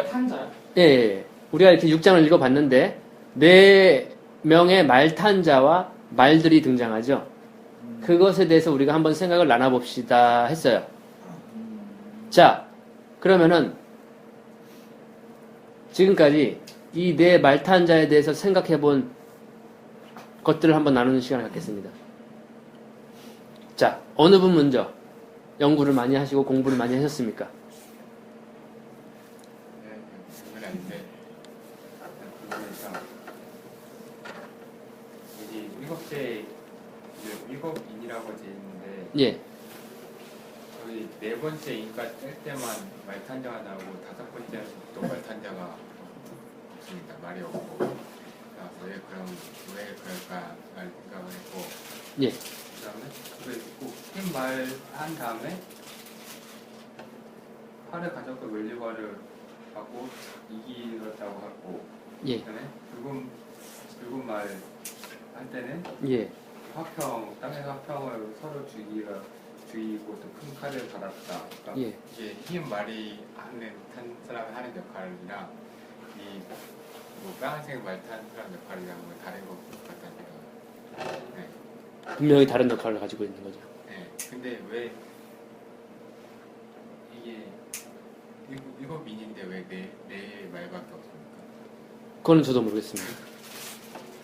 말탄자요? 예. 우리가 이렇게 6장을 읽어봤는데, 4명의 말탄자와 말들이 등장하죠. 그것에 대해서 우리가 한번 생각을 나눠봅시다 했어요. 자, 그러면은, 지금까지 이 4말탄자에 대해서 생각해본 것들을 한번 나누는 시간을 갖겠습니다. 자, 어느 분 먼저 연구를 많이 하시고 공부를 많이 하셨습니까? 그건 아닌데 여기 7째 7인이라고 되어 있는데 예. 저희 4번째 인가 뗄 때만 말탄자가 나오고 5번째는 또 말탄자가 없습니다. 말이 없고 그래서 왜 그럴까 생각을 했고 예. 그 다음에 흰 말 한 다음에 팔을 가졌고 원리화를 하고 이기었다고 하고 예. 그다음에 붉은 말 할 때는 예. 땅의 화평을 서로 죽이고 또 큰 칼을 받았다. 그러니까 예. 이게 흰 말이 하는 탄 사람이 하는 역할이랑 뭐 빨간색 말 탄 사람 역할이랑 뭐 다른 것 같다는 생각. 네. 분명히 다른 역할을 가지고 있는 거죠. 네. 근데 왜 이게 7인인데 왜 네 말밖에 없습니까? 그거는 저도 모르겠습니다.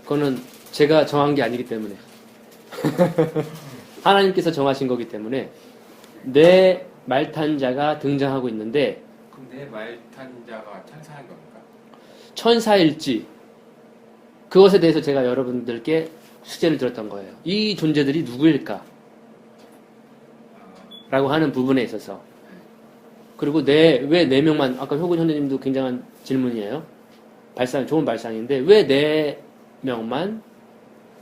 그거는 제가 정한 게 아니기 때문에. 하나님께서 정하신 거기 때문에 4말탄자가 등장하고 있는데 그럼 네 말탄자가 천사인 겁니까? 천사일지 그것에 대해서 제가 여러분들께 숙제를 드렸던 거예요. 이 존재들이 누구일까? 라고 하는 부분에 있어서 그리고 왜 4명만 아까 효근 형제님도 굉장한 질문이에요. 좋은 발상인데 왜 4명만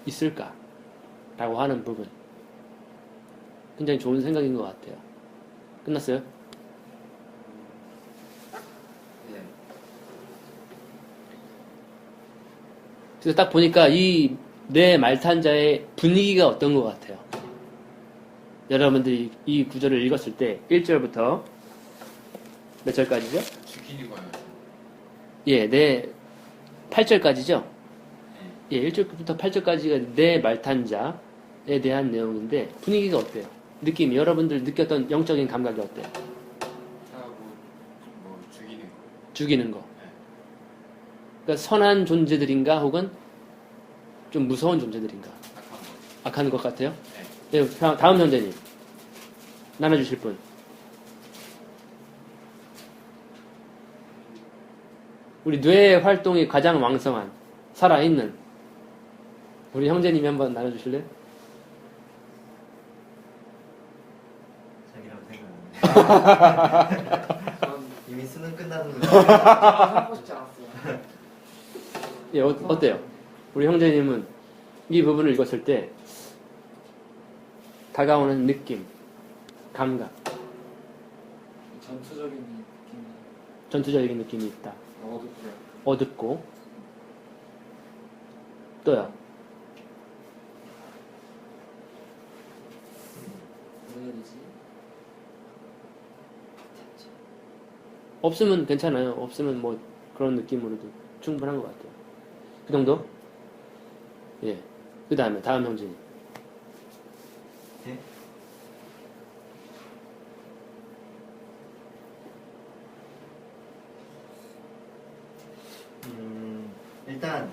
있을까? 라고 하는 부분 굉장히 좋은 생각인 것 같아요. 끝났어요? 네. 그래서 딱 보니까 이 4말탄자의 분위기가 어떤 것 같아요. 여러분들이 이 구절을 읽었을 때 1절부터 몇 절까지죠? 죽이는 거예요. 예, 8절까지죠? 예, 1절부터 8절까지가 4말탄자에 대한 내용인데 분위기가 어때요? 느낌이 여러분들 느꼈던 영적인 감각이 어때요? 뭐 죽이는 거. 죽이는 거. 그러니까 선한 존재들인가 혹은 좀 무서운 존재들인가? 악한 것 같아요? 네. 네, 다음 현재님 나눠주실 분. 우리 뇌 활동이 가장 왕성한 살아있는 우리 형제님이 한번 나눠주실래요? 자기라고 생각하는데 이미 수능 끝나는 거죠. 하고 싶지 않았어요. 예, 어때요? 우리 형제님은 이 부분을 읽었을 때 다가오는 느낌, 감각, 전투적인 느낌이 있다. 어둡고 또요. 없으면 괜찮아요. 없으면 뭐 그런 느낌으로도 충분한 것 같아요. 그 정도? 예. 그 다음에 다음 형제님. 네? 일단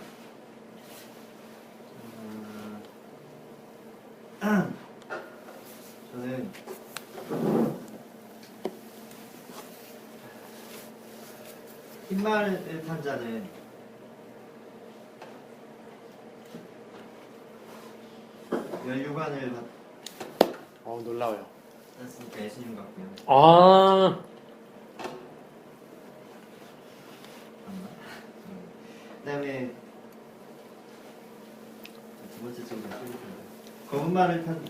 저는 흰말을 탄 자는 멸류관을 놀라워요. 받았으니까 예수님 같고요. 아, 그 다음에 두 번째 점은 검은 말을 탄,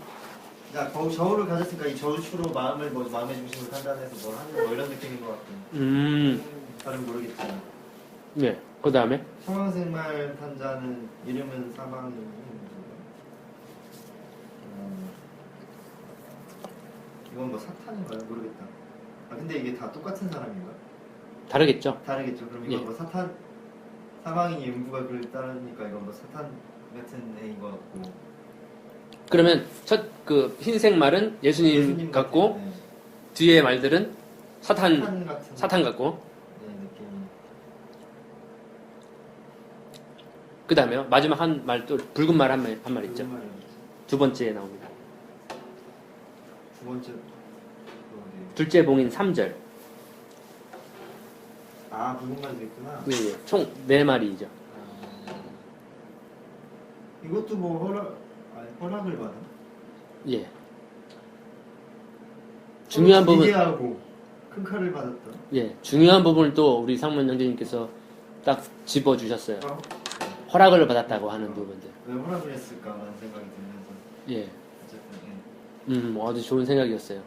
자, 저울을 가졌으니까 이 저울추로 마음의 중심을 판단해서 뭘 하는 뭐 이런 느낌인 것 같고. 잘은 모르겠지만. 네. 그 다음에 청황색 말 탄 자는 이름은 사방이. 이건 뭐 사탄인가요? 모르겠다. 아 근데 이게 다 똑같은 사람인가? 다르겠죠. 다르겠죠. 그럼 이거 예. 뭐 사망이 음부가 그걸 따르니까 이건 뭐 사탄 같은 애인 것 같고. 그러면 첫 그 흰색 말은 예수님 같고 같은, 네. 뒤에 말들은 사탄 같은 같고 네, 느낌이. 그 다음에 마지막 한 말 또 붉은 말 한 말 있죠. 무슨 말이에요? 두 번째에 나옵니다. 두 번째 그거네요. 둘째 봉인 3절. 아, 붉은 말도 있구나. 예, 총 4마리이죠. 이것도 뭐 허락을 받아. 예. 중요한 부분, 기대하고 큰 칼을 받았다. 예, 중요한 부분을 또 우리 상문 형제님께서 딱 집어 주셨어요. 어? 허락을 받았다고 하는 부분들. 왜 허락을 했을까라는 생각이 들면서 예, 어쨌든 예. 아주 좋은 생각이었어요.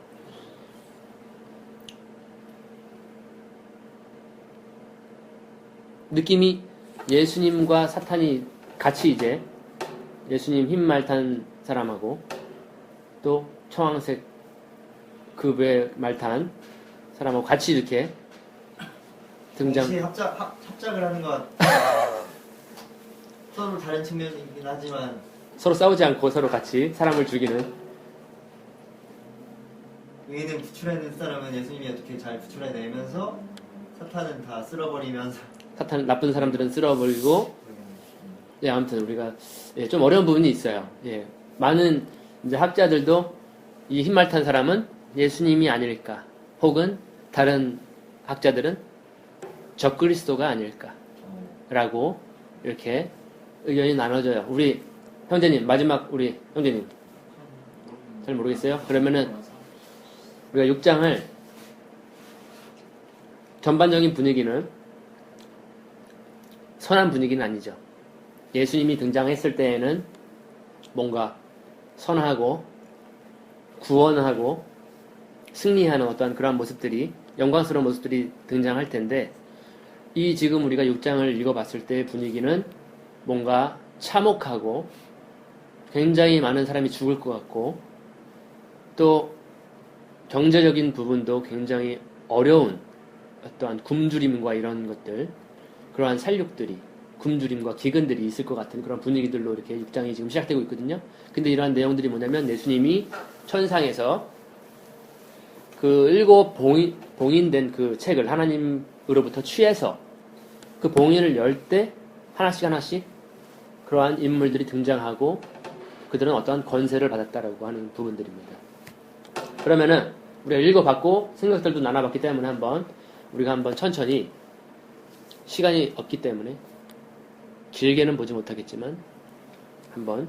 느낌이 예수님과 사탄이 같이 이제 예수님 흰말 탄 사람하고 또 청황색 급의 말 탄 사람하고 같이 이렇게 등장. 동시에 합작을 하는 것 같아. 서로 다른 측면이긴 하지만 서로 싸우지 않고 서로 같이 사람을 죽이는. 의인은 부출해낸 사람은 예수님이 어떻게 잘 부출해내면서 사탄은 다 쓸어버리면서. 사탄 나쁜 사람들은 쓸어버리고. 예, 아무튼 우리가 예, 좀 어려운 부분이 있어요. 예, 많은 이제 학자들도 이 흰말 탄 사람은 예수님이 아닐까, 혹은 다른 학자들은 적그리스도가 아닐까라고 이렇게 의견이 나눠져요. 우리 형제님, 마지막 우리 형제님 잘 모르겠어요. 그러면은 우리가 6장을 전반적인 분위기는 선한 분위기는 아니죠. 예수님이 등장했을 때에는 뭔가 선하고 구원하고 승리하는 어떠한 그러한 모습들이, 영광스러운 모습들이 등장할 텐데, 이 지금 우리가 6장을 읽어봤을 때의 분위기는 뭔가 참혹하고 굉장히 많은 사람이 죽을 것 같고, 또 경제적인 부분도 굉장히 어려운 어떠한 굶주림과 이런 것들, 그러한 살육들이, 굶주림과 기근들이 있을 것 같은 그런 분위기들로 이렇게 6장이 지금 시작되고 있거든요. 근데 이러한 내용들이 뭐냐면, 예수님이 천상에서 그 7 봉인된 그 책을 하나님으로부터 취해서 그 봉인을 열 때 하나씩 그러한 인물들이 등장하고 그들은 어떠한 권세를 받았다라고 하는 부분들입니다. 그러면은 우리가 읽어봤고 생각들도 나눠봤기 때문에 우리가 한번 천천히, 시간이 없기 때문에 길게는 보지 못하겠지만 한번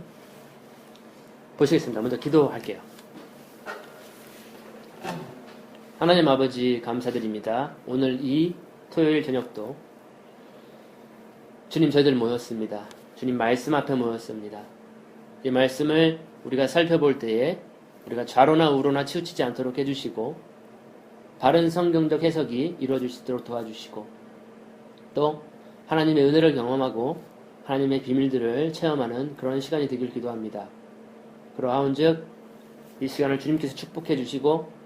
보시겠습니다. 먼저 기도할게요. 하나님 아버지, 감사드립니다. 오늘 이 토요일 저녁도 주님, 저희들 모였습니다. 주님 말씀 앞에 모였습니다. 이 말씀을 우리가 살펴볼 때에 우리가 좌로나 우로나 치우치지 않도록 해주시고, 바른 성경적 해석이 이루어질 수 있도록 도와주시고, 또 하나님의 은혜를 경험하고 하나님의 비밀들을 체험하는 그런 시간이 되길 기도합니다. 그러하온즉 이 시간을 주님께서 축복해 주시고,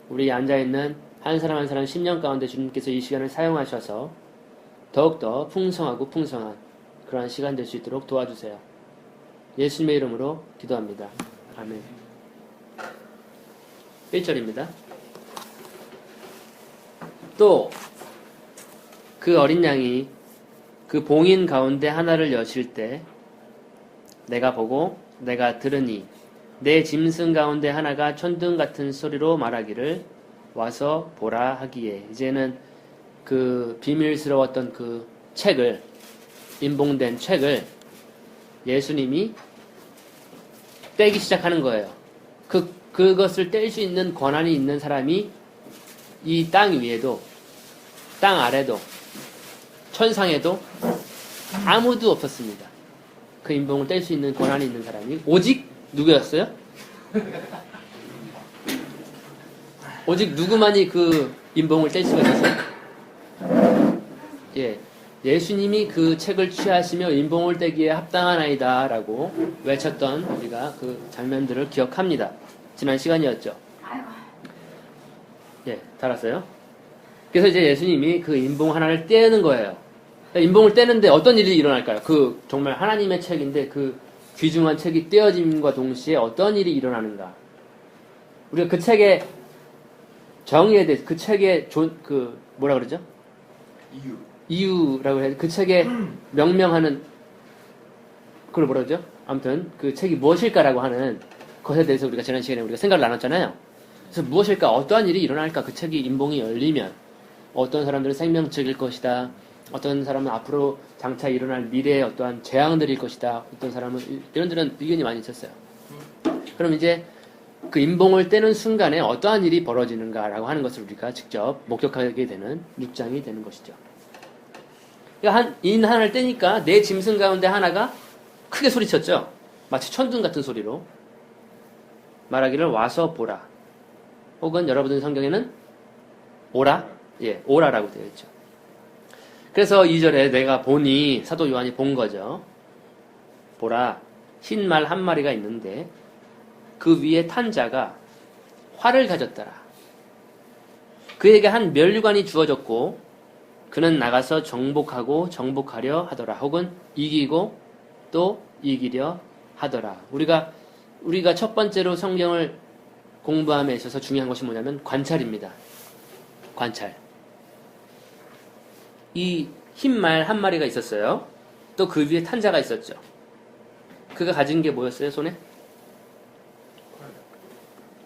우리 앉아있는 한 사람 한 사람 10년 가운데 주님께서 이 시간을 사용하셔서 더욱더 풍성하고 풍성한 그러한 시간 될 수 있도록 도와주세요. 예수님의 이름으로 기도합니다. 아멘. 1절입니다. 또 그 어린 양이 그 봉인 가운데 하나를 여실 때 내가 보고 내가 들으니 내 짐승 가운데 하나가 천둥 같은 소리로 말하기를 와서 보라 하기에, 이제는 그 비밀스러웠던 그 책을, 인봉된 책을 예수님이 떼기 시작하는 거예요. 그것을 뗄 수 있는 권한이 있는 사람이 이 땅 위에도, 땅 아래도, 천상에도 아무도 없었습니다. 그 인봉을 뗄 수 있는 권한이 있는 사람이 오직 누구였어요? 오직 누구만이 그 인봉을 뗄 수가 있었어요? 예, 예수님이 그 책을 취하시며 인봉을 떼기에 합당하나이다 라고 외쳤던 우리가 그 장면들을 기억합니다. 지난 시간이었죠. 예, 달았어요? 그래서 이제 예수님이 그 인봉 하나를 떼는 거예요. 인봉을 떼는데 어떤 일이 일어날까요? 그 정말 하나님의 책인데 그 귀중한 책이 떼어짐과 동시에 어떤 일이 일어나는가? 우리가 그 책의 정의에 대해서 그 책의 뭐라 그러죠? 이유라고 해야 돼. 그 책에 명명하는 그걸 뭐라 그러죠? 아무튼 그 책이 무엇일까라고 하는 것에 대해서 우리가 지난 시간에 우리가 생각을 나눴잖아요. 그래서 무엇일까? 어떠한 일이 일어날까? 그 책이 인봉이 열리면 어떤 사람들은 생명책일 것이다. 어떤 사람은 앞으로 장차 일어날 미래의 어떠한 재앙들일 것이다. 어떤 사람은 이런저런 의견이 많이 있었어요. 그럼 이제 그 인봉을 떼는 순간에 어떠한 일이 벌어지는가라고 하는 것을 우리가 직접 목격하게 되는 6장이 되는 것이죠. 그러니까 인 하나를 떼니까 내 짐승 가운데 하나가 크게 소리쳤죠. 마치 천둥 같은 소리로 말하기를 와서 보라. 혹은 여러분들 성경에는 오라? 예, 오라라고 되어 있죠. 그래서 2절에 내가 보니 사도 요한이 본 거죠. 보라, 흰 말 한 마리가 있는데 그 위에 탄 자가 활을 가졌더라. 그에게 한 면류관이 주어졌고 그는 나가서 정복하고 정복하려 하더라. 혹은 이기고 또 이기려 하더라. 우리가 첫 번째로 성경을 공부함에 있어서 중요한 것이 뭐냐면 관찰입니다. 관찰. 이 흰 말 한 마리가 있었어요. 또 그 위에 탄 자가 있었죠. 그가 가진 게 뭐였어요? 손에?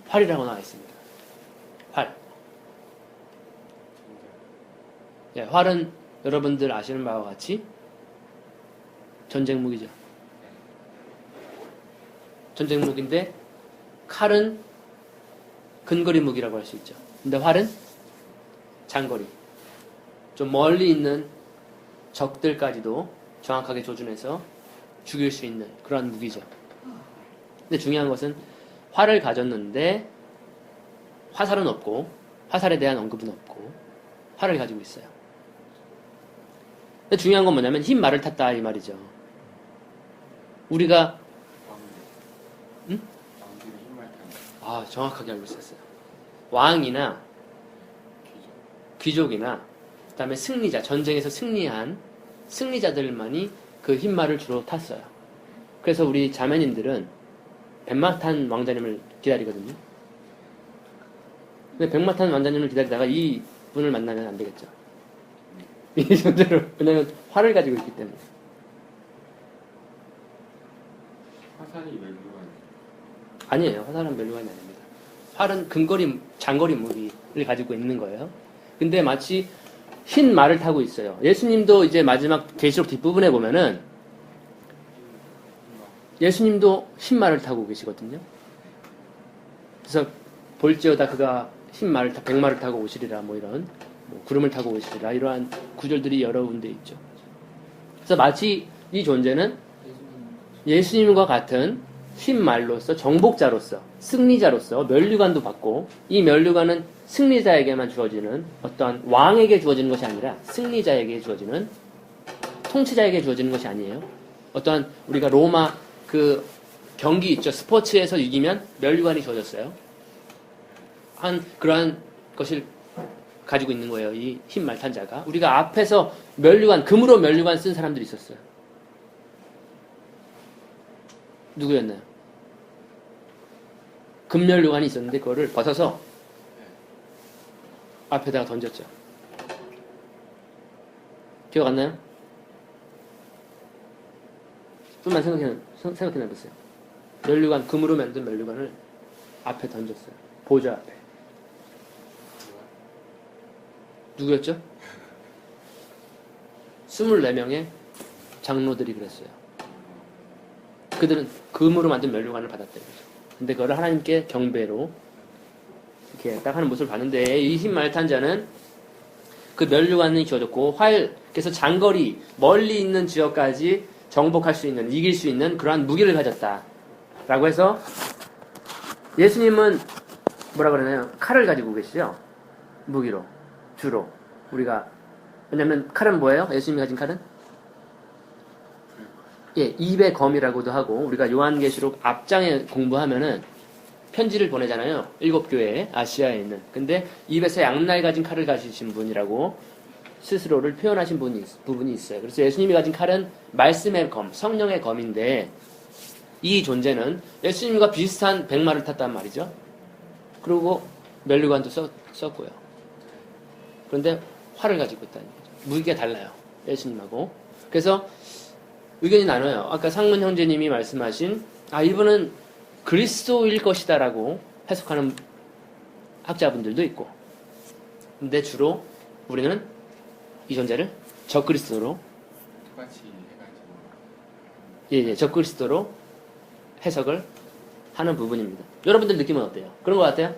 활이라고 나와 있습니다. 활. 예, 활은 여러분들 아시는 바와 같이 전쟁 무기죠. 전쟁 무기인데 칼은 근거리 무기라고 할 수 있죠. 근데 활은 장거리. 좀 멀리 있는 적들까지도 정확하게 조준해서 죽일 수 있는 그런 무기죠. 근데 중요한 것은 활을 가졌는데 화살은 없고 화살에 대한 언급은 없고 활을 가지고 있어요. 근데 중요한 건 뭐냐면 흰 말을 탔다 이 말이죠. 우리가 정확하게 알고 있었어요. 왕이나 귀족이나 그 다음에 승리자, 전쟁에서 승리한 승리자들만이 그 흰 말을 주로 탔어요. 그래서 우리 자매님들은 백마탄 왕자님을 기다리거든요. 근데 백마탄 왕자님을 기다리다가 이 분을 만나면 안 되겠죠. 이 존재로, 왜냐면 활을 가지고 있기 때문에. 화살이 멜루관 아니에요. 화살은 멜루관이 아닙니다. 활은 근거리, 장거리 무기를 가지고 있는 거예요. 근데 마치 흰 말을 타고 있어요. 예수님도 이제 마지막 계시록 뒷부분에 보면은 예수님도 흰 말을 타고 계시거든요. 그래서 볼지어다 그가 흰 말을 백마를 타고 오시리라 뭐 이런 구름을 타고 오시리라 이러한 구절들이 여러 군데 있죠. 그래서 마치 이 존재는 예수님과 같은 흰 말로서 정복자로서 승리자로서 면류관도 받고 이 면류관은 승리자에게만 주어지는 어떠한 왕에게 주어지는 것이 아니라 승리자에게 주어지는 통치자에게 주어지는 것이 아니에요. 어떠한 우리가 로마 그 경기 있죠. 스포츠에서 이기면 면류관이 주어졌어요. 그러한 것을 가지고 있는 거예요. 이 흰 말 탄 자가. 우리가 앞에서 면류관, 금으로 면류관 쓴 사람들이 있었어요. 누구였나요? 금면류관이 있었는데 그거를 벗어서 앞에다가 던졌죠. 기억 안 나요? 좀만 생각해 보세요. 면류관, 금으로 만든 면류관을 앞에 던졌어요. 보좌 앞에. 누구였죠? 24명의 장로들이 그랬어요. 그들은 금으로 만든 면류관을 받았다는 거죠. 근데 그거를 하나님께 경배로 이렇게 딱 하는 모습을 봤는데 이 흰 말 탄 자는 그 면류관이 주어졌고 그래서 장거리 멀리 있는 지역까지 정복할 수 있는 이길 수 있는 그러한 무기를 가졌다라고 해서 예수님은 뭐라 그러나요? 칼을 가지고 계시죠? 무기로 주로 우리가 왜냐면 칼은 뭐예요? 예수님이 가진 칼은? 예, 입의 검이라고도 하고 우리가 요한계시록 앞장에 공부하면은 편지를 보내잖아요. 7교회에, 아시아에 있는. 근데 입에서 양날 가진 칼을 가지신 분이라고 스스로를 표현하신 부분이 있어요. 그래서 예수님이 가진 칼은 말씀의 검, 성령의 검인데 이 존재는 예수님과 비슷한 백마를 탔단 말이죠. 그리고 멸류관도 썼고요. 그런데 활을 가지고 있다는 거죠. 무기가 달라요. 예수님하고. 그래서 의견이 나눠요. 아까 상문 형제님이 말씀하신 이분은 그리스도일 것이다라고 해석하는 학자분들도 있고, 근데 주로 우리는 이 존재를 적그리스도로 똑같이 해가지고 적그리스도로 해석을 하는 부분입니다. 여러분들 느낌은 어때요? 그런 것 같아요?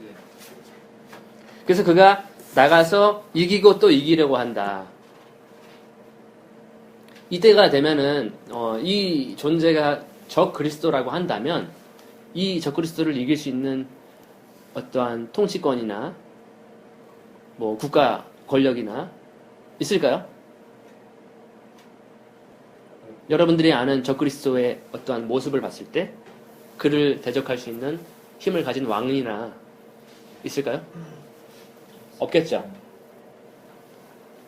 네. 그래서 그가 나가서 이기고 또 이기려고 한다. 이때가 되면은 이 존재가 적그리스도라고 한다면 이 적그리스도를 이길 수 있는 어떠한 통치권이나 뭐 국가 권력이나 있을까요? 여러분들이 아는 적그리스도의 어떠한 모습을 봤을 때 그를 대적할 수 있는 힘을 가진 왕이나 있을까요? 없겠죠.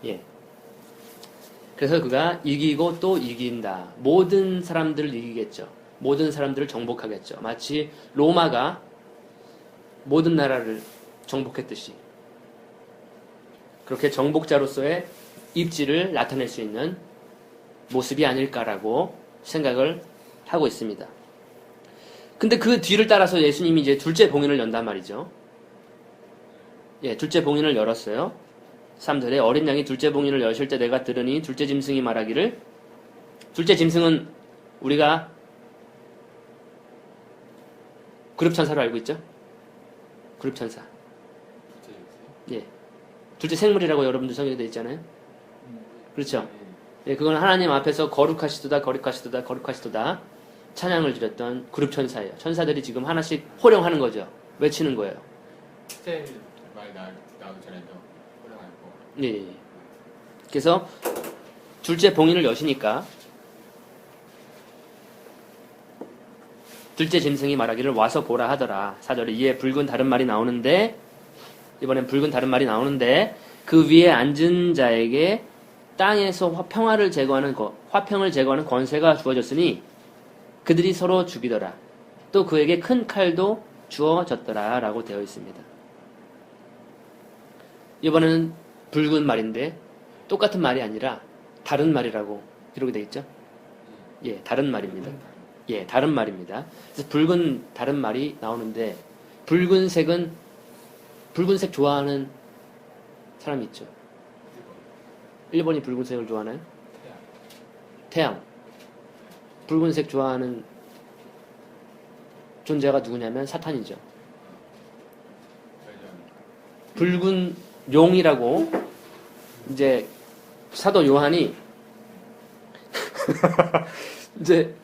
예. 그래서 그가 이기고 또 이긴다. 모든 사람들을 이기겠죠. 모든 사람들을 정복하겠죠. 마치 로마가 모든 나라를 정복했듯이 그렇게 정복자로서의 입지를 나타낼 수 있는 모습이 아닐까라고 생각을 하고 있습니다. 근데 그 뒤를 따라서 예수님이 이제 둘째 봉인을 연단 말이죠. 예, 둘째 봉인을 열었어요. 3절에 어린 양이 둘째 봉인을 여실 때 내가 들으니 둘째 짐승이 말하기를, 둘째 짐승은 우리가 그룹천사로 알고 있죠? 그룹천사. 예. 둘째 생물이라고 여러분들 성경에 되어 있잖아요. 그렇죠? 예, 그건 하나님 앞에서 거룩하시도다, 거룩하시도다, 거룩하시도다 찬양을 드렸던 그룹천사예요. 천사들이 지금 하나씩 호령하는 거죠. 외치는 거예요. 첫째 말 나오기 전에도 호령하고. 예. 그래서 둘째 봉인을 여시니까 둘째 짐승이 말하기를 와서 보라 하더라. 4절에 이에 붉은 다른 말이 나오는데, 이번엔 붉은 다른 말이 나오는데 그 위에 앉은 자에게 땅에서 평화를 제거하는 화평을 제거하는 권세가 주어졌으니 그들이 서로 죽이더라. 또 그에게 큰 칼도 주어졌더라 라고 되어 있습니다. 이번에는 붉은 말인데 똑같은 말이 아니라 다른 말이라고 기록이 되어 있죠? 예, 다른 말입니다. 예, 다른 말입니다. 그래서 붉은 다른 말이 나오는데 붉은색 좋아하는 사람이 있죠. 일본이 붉은색을 좋아하나요? 태양. 붉은색 좋아하는 존재가 누구냐면 사탄이죠. 붉은 용이라고 이제 사도 요한이 이제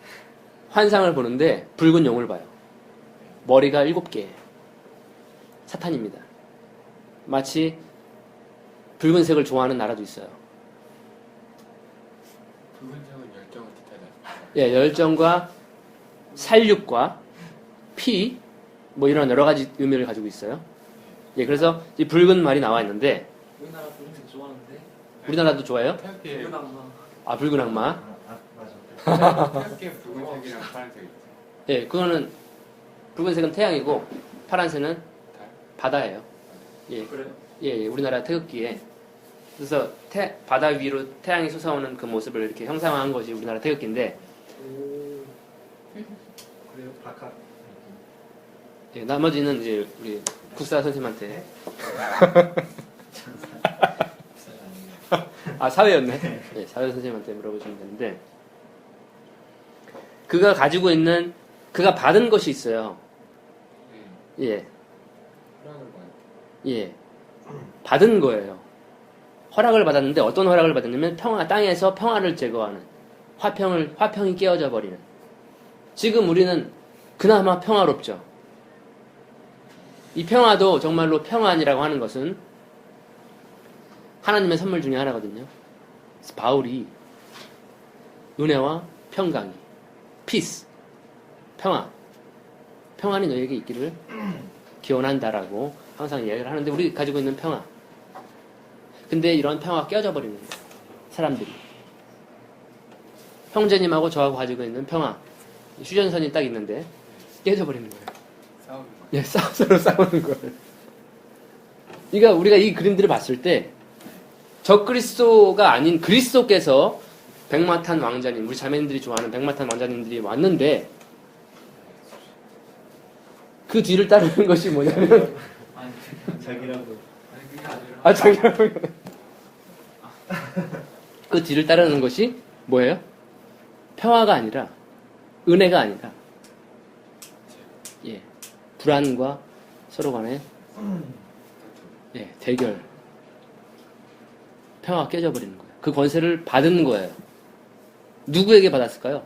환상을 보는데 붉은 용을 봐요. 머리가 7개. 사탄입니다. 마치 붉은색을 좋아하는 나라도 있어요. 붉은색은 열정을 뜻하다. 예, 열정과 살육과 피, 뭐 이런 여러 가지 의미를 가지고 있어요. 예, 그래서 이 붉은 말이 나와 있는데, 우리나라 분홍색 좋아하는데 우리나라도 좋아해요? 태엽계 붉은 악마. 아, 붉은 악마. 맞아. 태엽계 붉은색이랑 파란색 있죠. 예, 그거는 붉은색은 태양이고 파란색은 바다예요. 예, 그래요? 예, 우리나라 태극기에. 그래서 바다 위로 태양이 솟아오는 그 모습을 이렇게 형상화한 것이 우리나라 태극기인데, 오. 그래요? 박학. 예, 나머지는 이제 우리 국사 선생님한테. 아, 사회였네. 예, 사회 선생님한테 물어보시면 되는데, 그가 가지고 있는, 그가 받은 것이 있어요. 예, 호랑을 봐요. 예. 받은 거예요. 허락을 받았는데 어떤 허락을 받았냐면 땅에서 평화를 제거하는, 화평이 깨어져 버리는. 지금 우리는 그나마 평화롭죠. 이 평화도 정말로 평안이라고 하는 것은 하나님의 선물 중에 하나거든요. 바울이 은혜와 평강이, 피스, 평화, 평안이 너에게 있기를 기원한다라고 항상 이야기를 하는데 우리 가지고 있는 평화. 근데 이런 평화가 깨져 버리는 거예요. 사람들이. 형제님하고 저하고 가지고 있는 평화. 휴전선이 딱 있는데 깨져 버리는 거예요. 싸우는 거. 예, 서로 싸우는 거예요. 그러니까 우리가 이 그림들을 봤을 때 적그리스도가 아닌 그리스도께서 백마탄 왕자님, 우리 자매님들이 좋아하는 백마탄 왕자님들이 왔는데 그 뒤를 따르는 것이 뭐냐면 아니, 자기라고. 아니 그게 아니라. 아 자기라고 그 뒤를 따르는 것이 뭐예요? 평화가 아니라 은혜가 아니라 예 불안과 서로 간의 예 대결 평화가 깨져버리는 거예요. 그 권세를 받은 거예요. 누구에게 받았을까요?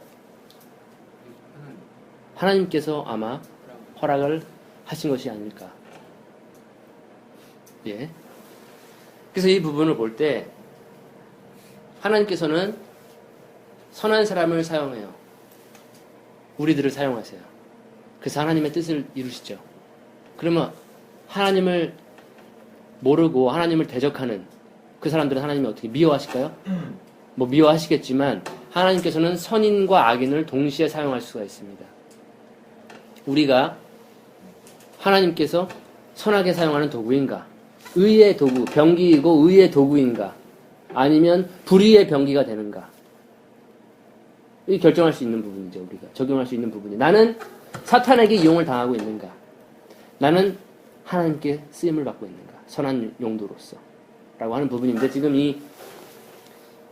하나님께서 아마 허락을 하신 것이 아닐까. 예. 그래서 이 부분을 볼 때 하나님께서는 선한 사람을 사용해요. 우리들을 사용하세요. 그래서 하나님의 뜻을 이루시죠. 그러면 하나님을 모르고 하나님을 대적하는 그 사람들은 하나님이 어떻게 미워하실까요? 뭐 미워하시겠지만 하나님께서는 선인과 악인을 동시에 사용할 수가 있습니다. 우리가 하나님께서 선하게 사용하는 도구인가? 의의 도구, 병기이고 의의 도구인가? 아니면 불의의 병기가 되는가? 이 결정할 수 있는 부분이죠. 우리가 적용할 수 있는 부분이. 나는 사탄에게 이용을 당하고 있는가? 나는 하나님께 쓰임을 받고 있는가? 선한 용도로서 라고 하는 부분인데 지금 이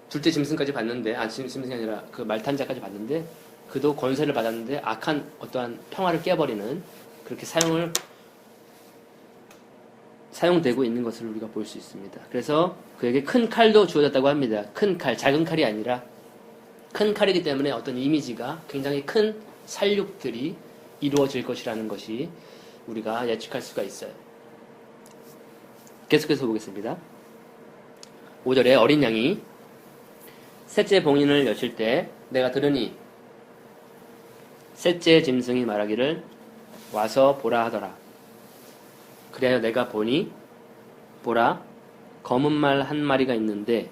둘째 짐승까지 봤는데 짐승이 아니라 그 말탄자까지 봤는데 그도 권세를 받았는데 악한 어떠한 평화를 깨버리는 그렇게 사용되고 있는 것을 우리가 볼 수 있습니다. 그래서 그에게 큰 칼도 주어졌다고 합니다. 큰 칼, 작은 칼이 아니라 큰 칼이기 때문에 어떤 이미지가 굉장히 큰 살육들이 이루어질 것이라는 것이 우리가 예측할 수가 있어요. 계속해서 보겠습니다. 5절에 어린 양이 셋째 봉인을 여실 때 내가 들으니 셋째 짐승이 말하기를 와서 보라 하더라. 그래야 내가 보니 보라 검은 말 한 마리가 있는데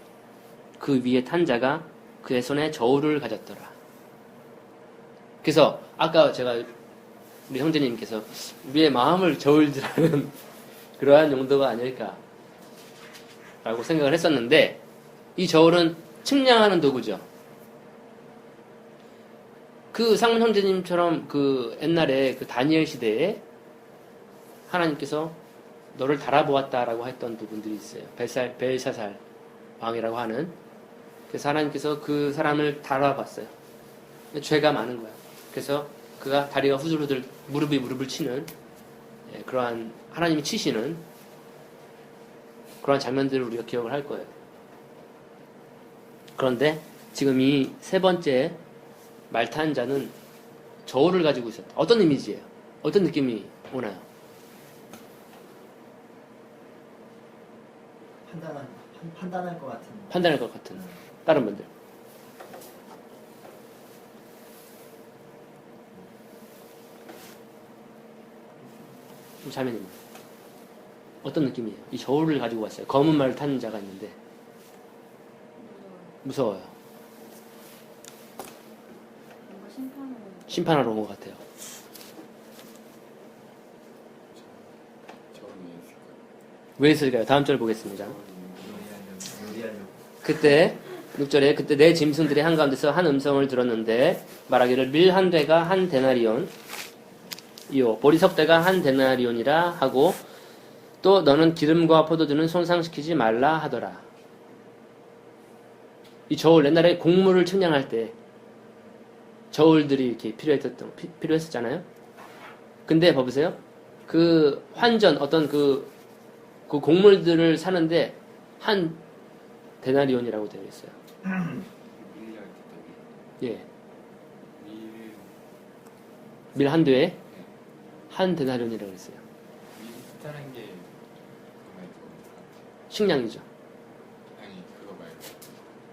그 위에 탄 자가 그의 손에 저울을 가졌더라. 그래서 아까 제가 우리 형제님께서 우리의 마음을 저울질하는 그러한 용도가 아닐까 라고 생각을 했었는데 이 저울은 측량하는 도구죠. 그 상문 형제님처럼 그 옛날에 그 다니엘 시대에 하나님께서 너를 달아보았다라고 했던 부분들이 있어요. 벨사살 왕이라고 하는. 그래서 하나님께서 그 사람을 달아봤어요. 죄가 많은 거야. 그래서 그가 다리가 후들후들 무릎을 치는 그러한 하나님이 치시는 그러한 장면들을 우리가 기억을 할 거예요. 그런데 지금 이 세 번째 말탄 자는 저울을 가지고 있었다. 어떤 이미지예요? 어떤 느낌이 오나요? 판단할 것 같은. 판단할 것 같은. 다른 분들. 자매님. 어떤 느낌이에요? 이 저울을 가지고 왔어요. 검은 말을 타는 자가 있는데. 무서워요. 뭔가 심판하러 온 것 같아요. 저는 있을까요? 왜 있을까요? 다음 절 보겠습니다. 요리하려고. 그때 6절에 그때 내 짐승들의 한가운데서 한 음성을 들었는데 말하기를 밀 한 대가 한 데나리온 이요 보리 석 대가 한 데나리온이라 하고 또 너는 기름과 포도주는 손상시키지 말라 하더라. 이 저울 옛날에 곡물을 측량할 때 저울들이 이렇게 필요했었잖아요. 근데 봐보세요. 그 환전 어떤 그 곡물들을 사는데 한 데나리온이라고 되어 있어요. 밀리언 예. 밀 밀 한 대에 한 데나리온이라고 했어요. 밀다는 게 그거 말고 식량이죠. 아니 그거 말고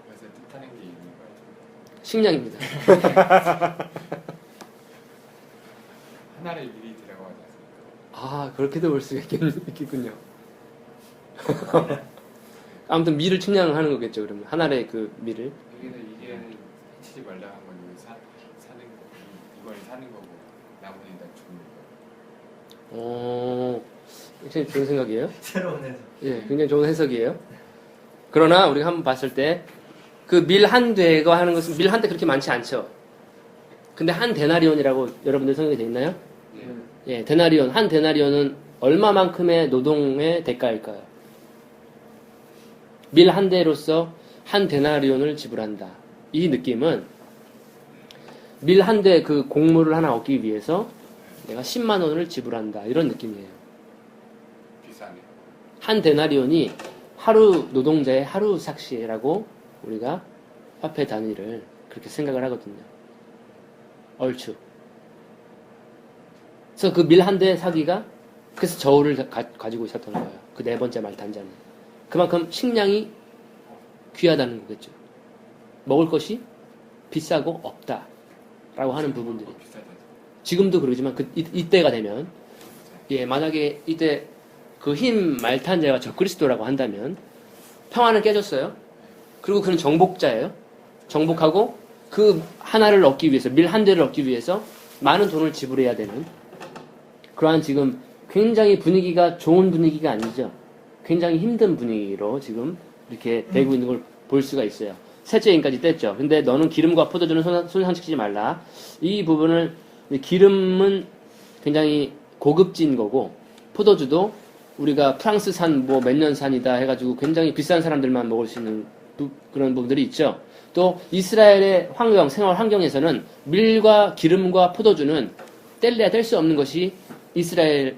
그래서 뜻하는 게 있는 거예요. 식량입니다. 하나를 밀이 아, 그렇게도 볼 수가 있겠군요. 아무튼 미를 측량하는 거겠죠, 그러면. 하나의 그 미를. 이게는 해치지 말라 한 건 여기 사는 거, 이걸 사는 거고 나머지는 다 죽는 거. 굉장히 좋은 생각이에요. 새로운 해석. 예, 굉장히 좋은 해석이에요. 그러나 우리가 한번 봤을 때 그 밀 한 대가 하는 것은 밀 한 대 그렇게 많지 않죠. 근데 한 데나리온이라고 여러분들 성경에 돼 있나요? 예, 데나리온. 한 데나리온은 얼마만큼의 노동의 대가일까요? 밀 한 대로서 한 데나리온을 지불한다. 이 느낌은 밀 한 대 그 곡물을 하나 얻기 위해서 내가 10만 원을 지불한다. 이런 느낌이에요. 비싸네. 한 데나리온이 하루 노동자의 하루 삭시라고 우리가 화폐 단위를 그렇게 생각을 하거든요. 얼추. 그래서 그 밀 한 대 사기가 그래서 저울을 가지고 있었던 거예요. 그 네 번째 말 단자는. 그만큼 식량이 귀하다는 거겠죠. 먹을 것이 비싸고 없다라고 하는 부분들이. 비싸다. 지금도 그러지만 이때가 되면 예, 만약에 이때 그 흰 말탄자가 적그리스도라고 한다면 평화는 깨졌어요. 그리고 그는 정복자예요. 정복하고 그 하나를 얻기 위해서 밀 한 대를 얻기 위해서 많은 돈을 지불해야 되는 그러한 지금 굉장히 분위기가 좋은 분위기가 아니죠. 굉장히 힘든 분위기로 지금 이렇게 되고 있는 걸 볼 수가 있어요. 셋째 인까지 뗐죠. 근데 너는 기름과 포도주는 손상시키지 말라. 이 부분을 기름은 굉장히 고급진 거고 포도주도 우리가 프랑스산 뭐 몇 년산이다 해가지고 굉장히 비싼 사람들만 먹을 수 있는 그런 부분들이 있죠. 또 이스라엘의 환경, 생활 환경에서는 밀과 기름과 포도주는 뗄래야 뗄 수 없는 것이 이스라엘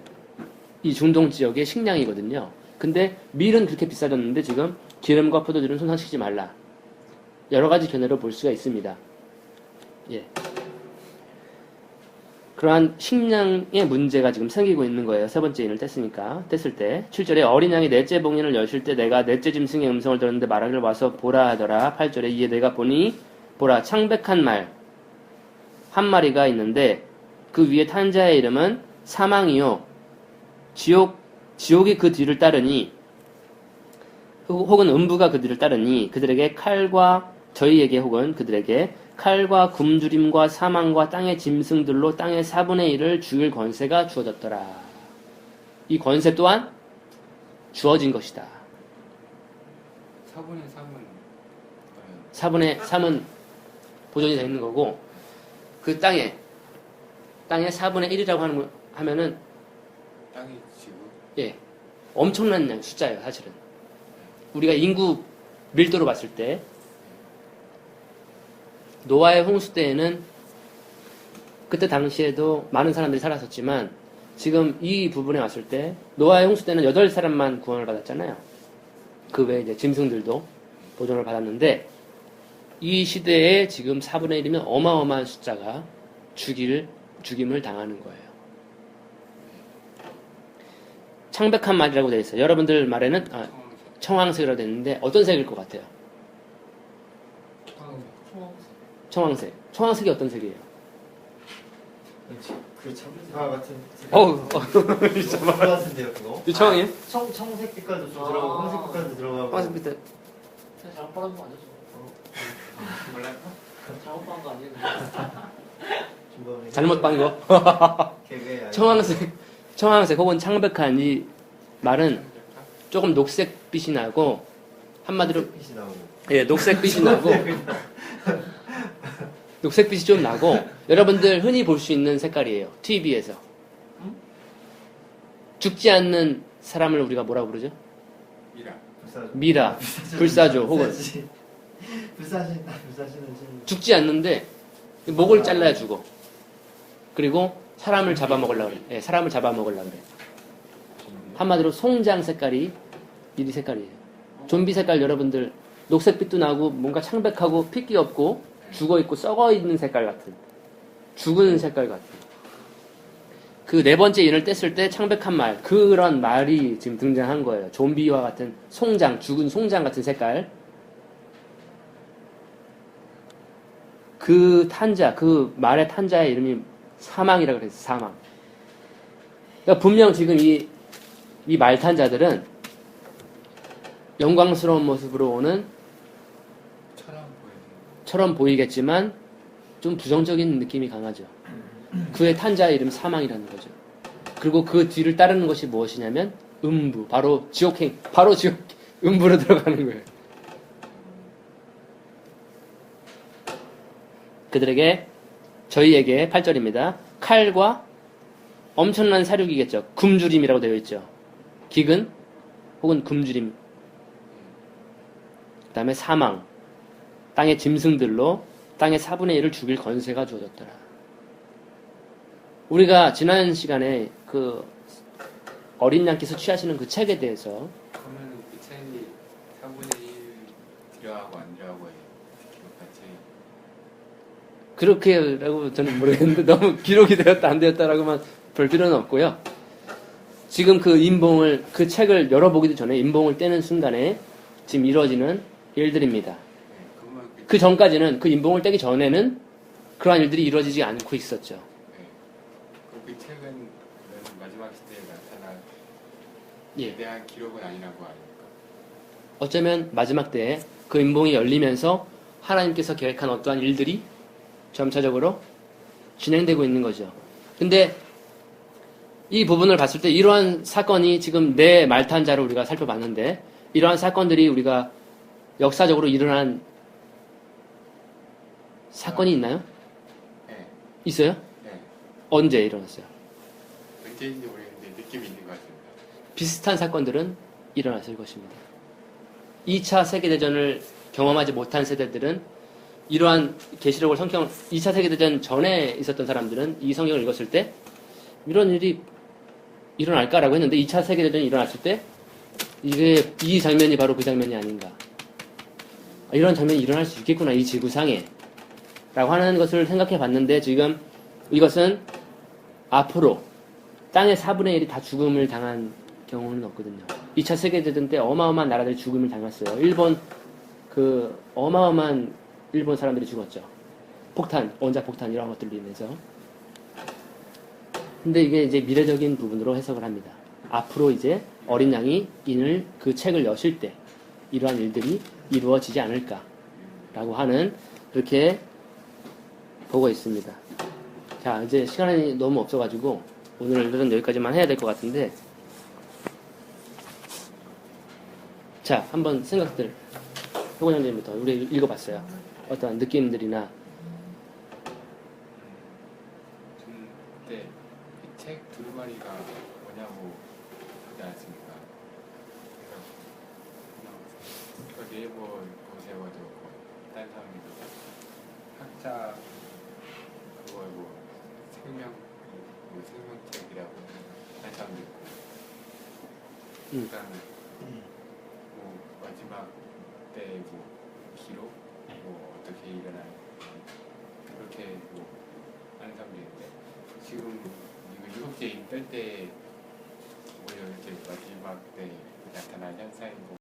이 중동 지역의 식량이거든요. 근데 밀은 그렇게 비싸졌는데 지금 기름과 포도주는 손상시키지 말라. 여러 가지 견해로 볼 수가 있습니다. 예. 그러한 식량의 문제가 지금 생기고 있는 거예요. 세 번째 인을 뗐을 때 7절에 어린 양이 넷째 봉인을 여실 때 내가 넷째 짐승의 음성을 들었는데 말하기를 와서 보라 하더라. 8절에 이에 내가 보니 보라 창백한 말 한 마리가 있는데 그 위에 탄 자의 이름은 사망이요 지옥이 그 뒤를 따르니 혹은 음부가 그 뒤를 따르니 그들에게 칼과 저희에게 혹은 그들에게 칼과 굶주림과 사망과 땅의 짐승들로 땅의 4분의 1을 죽일 권세가 주어졌더라. 이 권세 또한 주어진 것이다. 4분의 3은 4분의 3은 보존이 되어 있는 거고 그 땅의 4분의 1이라고 하면은 땅이 지구 예, 엄청난 숫자예요, 사실은. 우리가 인구 밀도로 봤을 때 노아의 홍수 때에는 그때 당시에도 많은 사람들이 살았었지만 지금 이 부분에 왔을 때 노아의 홍수 때는 8사람만 구원을 받았잖아요. 그 외에 이제 짐승들도 보존을 받았는데 이 시대에 지금 4분의 1이면 어마어마한 숫자가 죽임을 당하는 거예요. 창백한 말이라고 되어 있어요. 여러분들 말에는 청황색이라고 되어 있는데 어떤 색일 것 같아요? 청황색. 청황색이 어떤 색이에요? 그 청색과 같은 어우, 같은데요 그거? 이 청황이에요? 청색 빛깔도 좀 들어가고 황색 빛깔도 들어가고 청황색 밑에 잘못 받은 거 아니죠? 몰라요? 잘못 받은 거 아니에요? 중간에 잘못 반 거. 개그의 청황색 혹은 창백한 이 말은 조금 녹색빛이 나고 한마디로 빛이 나오고 예, 녹색빛이 나고 녹색빛이 좀 나고 여러분들 흔히 볼 수 있는 색깔이에요. TV에서 죽지 않는 사람을 우리가 뭐라고 부르죠? 미라, 불사조 혹은 불사시는 죽지 않는데 목을 잘라야 죽어. 그리고 사람을 잡아먹으려고 그래. 예, 사람을 잡아먹으려고 그래. 한마디로 송장 색깔이 이 색깔이에요. 좀비 색깔 여러분들 녹색빛도 나고 뭔가 창백하고 핏기 없고 죽어있고 썩어있는 색깔 같은 죽은 색깔 같은 그 네 번째 인을 뗐을 때 창백한 말 그런 말이 지금 등장한 거예요. 좀비와 같은 송장, 죽은 송장 같은 색깔 그 탄자, 그 말의 탄자의 이름이 사망이라고 그랬어요. 사망. 그러니까 분명 지금 이 말탄자들은 영광스러운 모습으로 오는 처럼 보이겠지만 좀 부정적인 느낌이 강하죠. 그의 탄자의 이름 사망이라는 거죠. 그리고 그 뒤를 따르는 것이 무엇이냐면 음부, 바로 지옥, 음부로 들어가는 거예요. 그들에게, 저희에게 8절입니다. 칼과 엄청난 사륙이겠죠. 굶주림이라고 되어 있죠. 기근 혹은 굶주림. 그 다음에 사망, 땅의 짐승들로 땅의 4분의 1을 죽일 건세가 주어졌더라. 우리가 지난 시간에 그 어린 양께서 취하시는 그 책에 대해서 그러면 그 책이 4분의 1 들어가고 안 들어가고의 기록같이 그렇게라고 저는 모르겠는데 너무 기록이 되었다 안 되었다라고만 볼 필요는 없고요. 지금 그 책을 열어보기도 전에 인봉을 떼는 순간에 지금 이루어지는 일들입니다. 그러면 그 전까지는 그 인봉을 떼기 전에는 그러한 일들이 이루어지지 않고 있었죠. 그 책은 그런 마지막 시대에 나타날 예. 대한 기록은 아니라고 하니까 어쩌면 마지막 때에 그 인봉이 열리면서 하나님께서 계획한 어떠한 일들이 점차적으로 진행되고 있는 거죠. 근데 이 부분을 봤을 때 이러한 사건이 지금 네 말탄자를 우리가 살펴봤는데 이러한 사건들이 우리가 역사적으로 일어난 사건이 있나요? 네. 있어요? 네. 언제 일어났어요? 언제인지 모르겠는데 느낌이 있는 것 같습니다. 비슷한 사건들은 일어났을 것입니다. 2차 세계대전을 경험하지 못한 세대들은 이러한 계시록을 2차 세계대전 전에 있었던 사람들은 이 성경을 읽었을 때 이런 일이 일어날까라고 했는데 2차 세계대전이 일어났을 때 이 장면이 바로 그 장면이 아닌가. 이런 장면이 일어날 수 있겠구나, 이 지구상에. 라고 하는 것을 생각해 봤는데 지금 이것은 앞으로 땅의 4분의 1이 다 죽음을 당한 경우는 없거든요. 2차 세계대전 때 어마어마한 나라들이 죽음을 당했어요. 어마어마한 일본 사람들이 죽었죠. 폭탄, 원자폭탄 이런 것들로 인해서. 근데 이게 이제 미래적인 부분으로 해석을 합니다. 앞으로 이제 어린 양이 그 책을 여실 때 이러한 일들이 이루어지지 않을까라고 하는 그렇게 보고 있습니다. 자, 이제 시간이 너무 없어가지고 오늘은 여기까지만 해야 될 것 같은데 자, 한번 생각들 효건 형님부터 우리 읽어봤어요. 어떤 느낌들이나 그때 그 책 두루마리가 뭐냐고 하지 않았습니까? 그래서 네이버 검색해가지고 다른 사람들도 학자 그거 생명책이라고 한 사람도 있고 그다음에 마지막 때 기록 어떻게 일어날 그렇게 하는 사람도 있는데 지금 이거 7째 뺄때 오히려 이렇게 마지막 때 나타날 현상이고